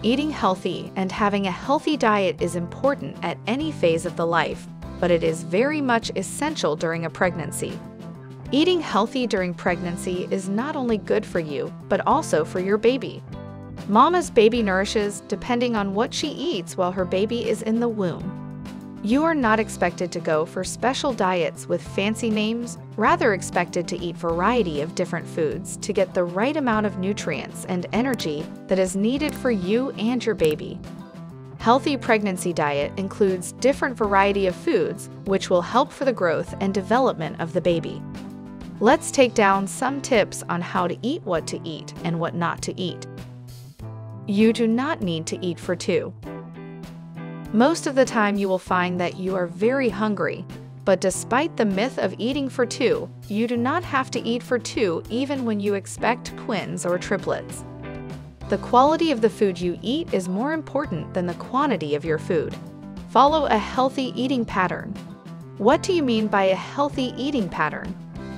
Eating healthy and having a healthy diet is important at any phase of the life, but it is very much essential during a pregnancy. Eating healthy during pregnancy is not only good for you, but also for your baby. Mama's baby nourishes depending on what she eats while her baby is in the womb. You are not expected to go for special diets with fancy names, rather expected to eat variety of different foods to get the right amount of nutrients and energy that is needed for you and your baby. Healthy pregnancy diet includes different variety of foods which will help for the growth and development of the baby. Let's take down some tips on how to eat what to eat and what not to eat. You do not need to eat for two. Most of the time you will find that you are very hungry, but despite the myth of eating for two, you do not have to eat for two even when you expect twins or triplets. The quality of the food you eat is more important than the quantity of your food. Follow a healthy eating pattern. What do you mean by a healthy eating pattern?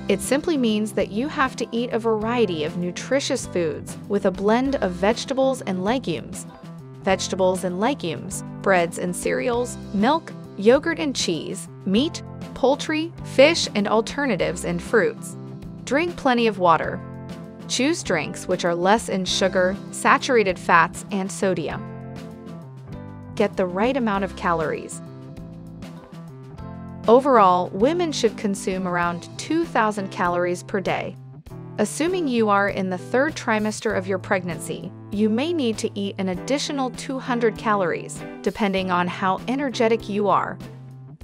It simply means that you have to eat a variety of nutritious foods with a blend of vegetables and legumes. Vegetables and legumes, breads and cereals, milk, yogurt and cheese, meat, poultry, fish, and alternatives and fruits. Drink plenty of water. Choose drinks which are less in sugar, saturated fats, and sodium. Get the right amount of calories. Overall, women should consume around 2,000 calories per day. Assuming you are in the third trimester of your pregnancy, you may need to eat an additional 200 calories, depending on how energetic you are.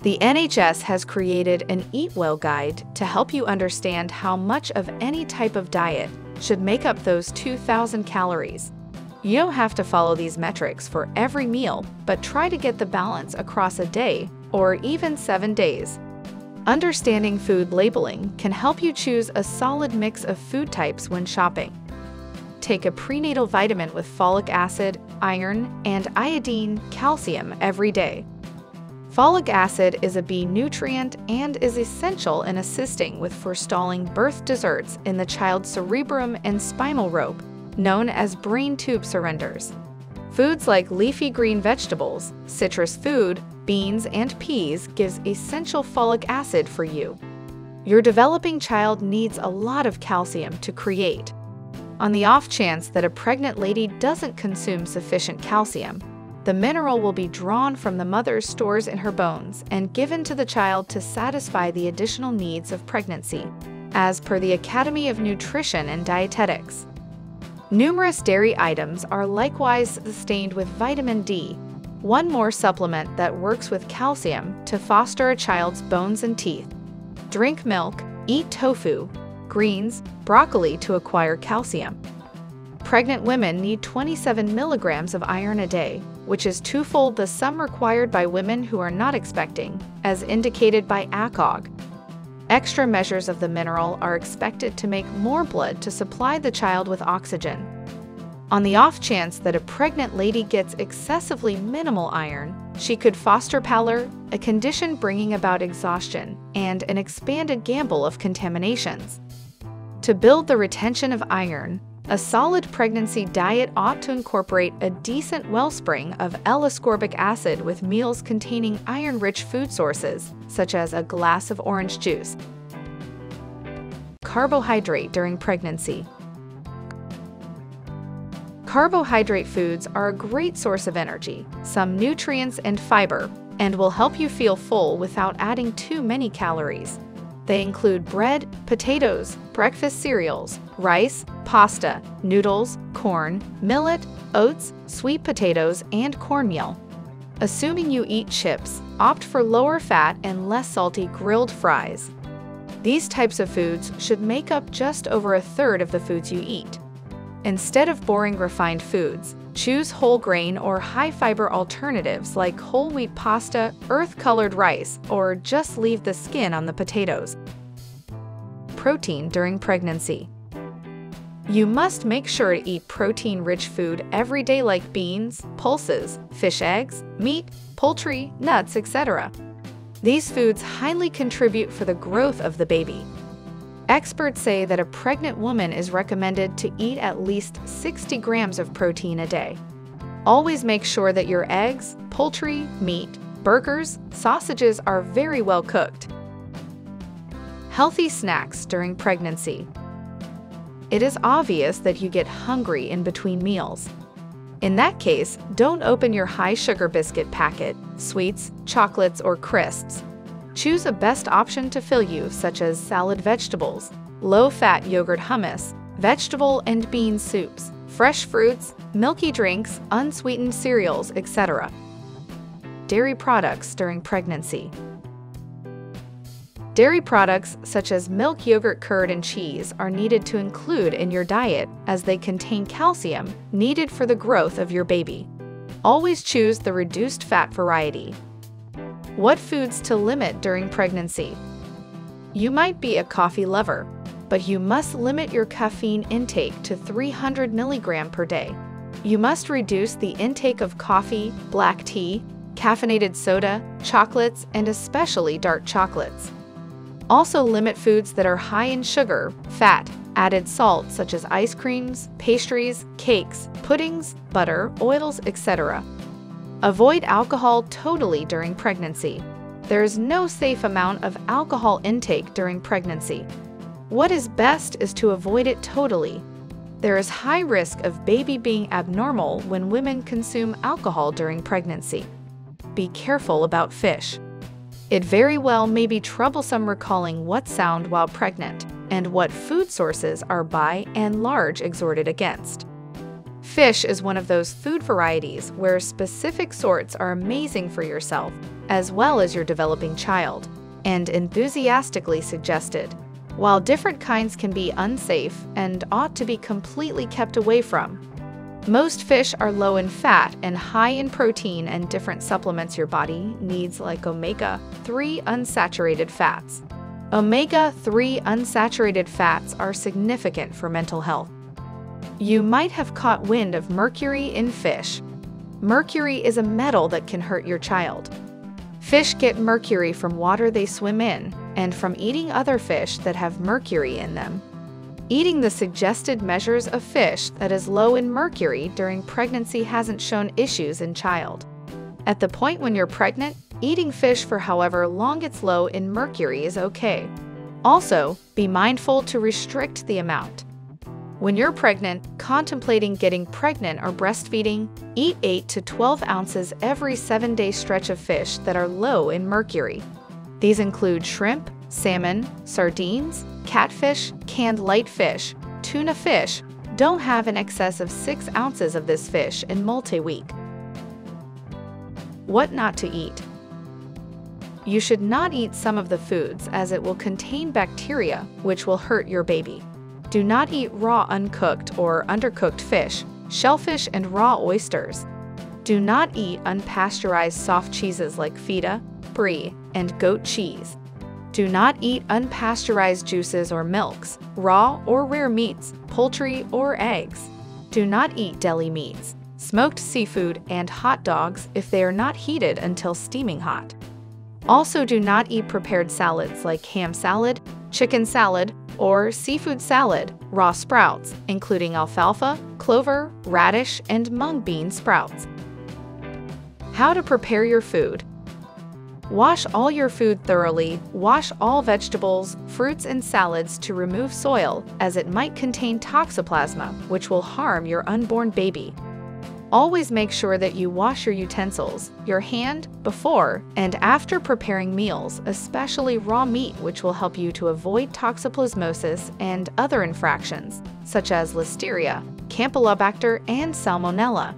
The NHS has created an Eat Well guide to help you understand how much of any type of diet should make up those 2,000 calories. You don't have to follow these metrics for every meal, but try to get the balance across a day or even 7 days. Understanding food labeling can help you choose a solid mix of food types when shopping. Take a prenatal vitamin with folic acid, iron, and iodine, calcium every day. Folic acid is a B nutrient and is essential in assisting with forestalling birth deserts in the child's cerebrum and spinal rope, known as brain tube surrenders. Foods like leafy green vegetables, citrus food, beans, and peas gives essential folic acid for you. Your developing child needs a lot of calcium to create. On the off chance that a pregnant lady doesn't consume sufficient calcium, the mineral will be drawn from the mother's stores in her bones and given to the child to satisfy the additional needs of pregnancy, as per the Academy of Nutrition and Dietetics. Numerous dairy items are likewise sustained with vitamin D, one more supplement that works with calcium to foster a child's bones and teeth. Drink milk, eat tofu, greens, broccoli to acquire calcium. Pregnant women need 27 milligrams of iron a day, which is twofold the sum required by women who are not expecting, as indicated by ACOG. Extra measures of the mineral are expected to make more blood to supply the child with oxygen. On the off chance that a pregnant lady gets excessively minimal iron, she could foster pallor, a condition bringing about exhaustion, and an expanded gamble of contaminations. To build the retention of iron, a solid pregnancy diet ought to incorporate a decent wellspring of L-ascorbic acid with meals containing iron-rich food sources, such as a glass of orange juice. Carbohydrate during pregnancy. Carbohydrate foods are a great source of energy, some nutrients and fiber, and will help you feel full without adding too many calories. They include bread, potatoes, breakfast cereals, rice, pasta, noodles, corn, millet, oats, sweet potatoes, and cornmeal. Assuming you eat chips, opt for lower fat and less salty grilled fries. These types of foods should make up just over a third of the foods you eat. Instead of boring refined foods, choose whole grain or high-fiber alternatives like whole wheat pasta, earth-colored rice, or just leave the skin on the potatoes. Protein during pregnancy. You must make sure to eat protein-rich food every day like beans, pulses, fish eggs, meat, poultry, nuts, etc. These foods highly contribute for the growth of the baby. Experts say that a pregnant woman is recommended to eat at least 60 grams of protein a day. Always make sure that your eggs, poultry, meat, burgers, sausages are very well cooked. Healthy snacks during pregnancy. It is obvious that you get hungry in between meals. In that case, don't open your high-sugar biscuit packet, sweets, chocolates, or crisps. Choose a best option to fill you, such as salad vegetables, low-fat yogurt hummus, vegetable and bean soups, fresh fruits, milky drinks, unsweetened cereals, etc. Dairy products during pregnancy. Dairy products such as milk, yogurt, curd, and cheese are needed to include in your diet as they contain calcium needed for the growth of your baby. Always choose the reduced fat variety. What foods to limit during pregnancy? You might be a coffee lover, but you must limit your caffeine intake to 300 mg per day. You must reduce the intake of coffee, black tea, caffeinated soda, chocolates, and especially dark chocolates. Also limit foods that are high in sugar, fat, added salt such as ice creams, pastries, cakes, puddings, butter, oils, etc. Avoid alcohol totally during pregnancy. There is no safe amount of alcohol intake during pregnancy. What is best is to avoid it totally. There is high risk of baby being abnormal when women consume alcohol during pregnancy. Be careful about fish. It very well may be troublesome recalling what sound while pregnant and what food sources are by and large exhorted against. Fish is one of those food varieties where specific sorts are amazing for yourself as well as your developing child, and enthusiastically suggested, while different kinds can be unsafe and ought to be completely kept away from. Most fish are low in fat and high in protein and different supplements your body needs, like omega-3 unsaturated fats. Omega-3 unsaturated fats are significant for mental health. You might have caught wind of mercury in fish. Mercury is a metal that can hurt your child. Fish get mercury from water they swim in and from eating other fish that have mercury in them. Eating the suggested measures of fish that is low in mercury during pregnancy hasn't shown issues in child. At the point when you're pregnant, eating fish for however long it's low in mercury is okay. Also, be mindful to restrict the amount. When you're pregnant, contemplating getting pregnant or breastfeeding, eat 8 to 12 ounces every 7-day stretch of fish that are low in mercury. These include shrimp, salmon, sardines, catfish, canned light fish, tuna fish. Don't have an excess of 6 ounces of this fish in multi-week. What not to eat? You should not eat some of the foods as it will contain bacteria which will hurt your baby. Do not eat raw uncooked or undercooked fish, shellfish, and raw oysters. Do not eat unpasteurized soft cheeses like feta, brie, and goat cheese. Do not eat unpasteurized juices or milks, raw or rare meats, poultry, or eggs. Do not eat deli meats, smoked seafood, and hot dogs if they are not heated until steaming hot. Also, do not eat prepared salads like ham salad, chicken salad, or seafood salad, raw sprouts, including alfalfa, clover, radish, and mung bean sprouts. How to prepare your food. Wash all your food thoroughly. Wash all vegetables, fruits, and salads to remove soil, as it might contain toxoplasma, which will harm your unborn baby. Always make sure that you wash your utensils, your hand, before and after preparing meals, especially raw meat, which will help you to avoid toxoplasmosis and other infractions, such as Listeria, Campylobacter, and Salmonella.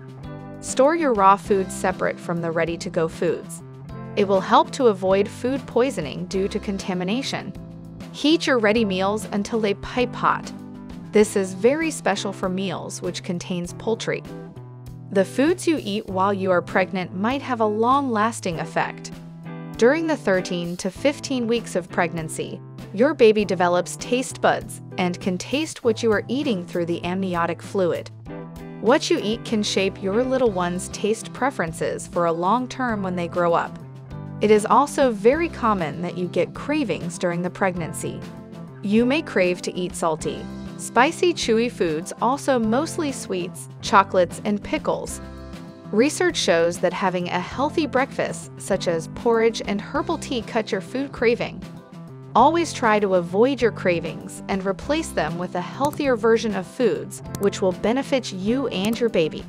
Store your raw foods separate from the ready-to-go foods. It will help to avoid food poisoning due to contamination. Heat your ready meals until they pipe hot. This is very special for meals which contains poultry. The foods you eat while you are pregnant might have a long-lasting effect. During the 13 to 15 weeks of pregnancy, your baby develops taste buds and can taste what you are eating through the amniotic fluid. What you eat can shape your little one's taste preferences for a long term when they grow up. It is also very common that you get cravings during the pregnancy. You may crave to eat salty, spicy, chewy foods, also mostly sweets, chocolates, and pickles. Research shows that having a healthy breakfast, such as porridge and herbal tea, cut your food craving. Always try to avoid your cravings and replace them with a healthier version of foods, which will benefit you and your baby.